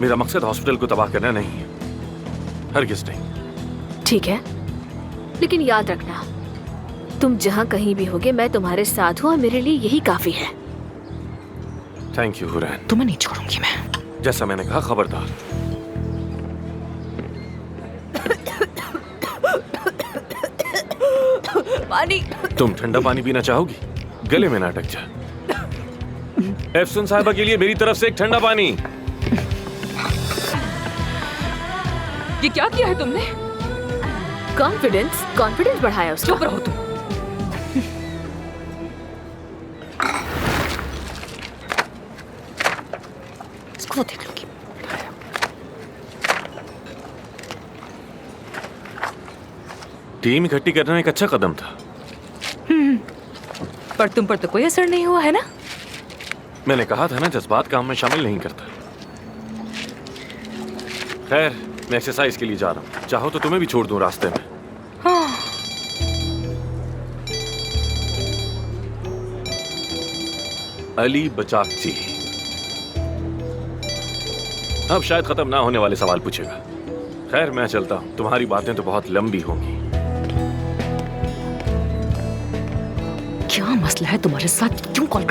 मेरा मकसद हॉस्पिटल को तबाह करना नहीं है, हरगिज़ नहीं। ठीक है, लेकिन याद रखना, तुम जहाँ कहीं भी होगे मैं तुम्हारे साथ हूँ और मेरे लिए यही काफी है। Thank you Hurain. तुम्हें नहीं छोड़ूंगी मैं। जैसा मैंने कहा, खबरदार। पानी। तुम ठंडा पानी पीना चाहोगी? गले में ना अटक जा। एफसुन साहिबा के लिए मेरी तरफ से एक ठंडा पानी। ये क्या किया है तुमने? कॉन्फिडेंस बढ़ाया उसका। चुप रहो तुम। इसको देख लूंगी। टीम इकट्ठी करना एक अच्छा कदम था। पर तुम पर तो कोई असर नहीं हुआ है ना? मैंने कहा था ना, जज्बात काम में शामिल नहीं करता। खैर, मैं एक्सरसाइज के लिए जा रहा हूँ। चाहो तो तुम्हें भी छोड़ दूं रास्ते में। अली बचाकची अब शायद खत्म ना होने वाले सवाल पूछेगा। खैर, मैं चलता हूँ, तुम्हारी बातें तो बहुत लंबी होंगी। क्या मसला है तुम्हारे साथ? क्यों कॉल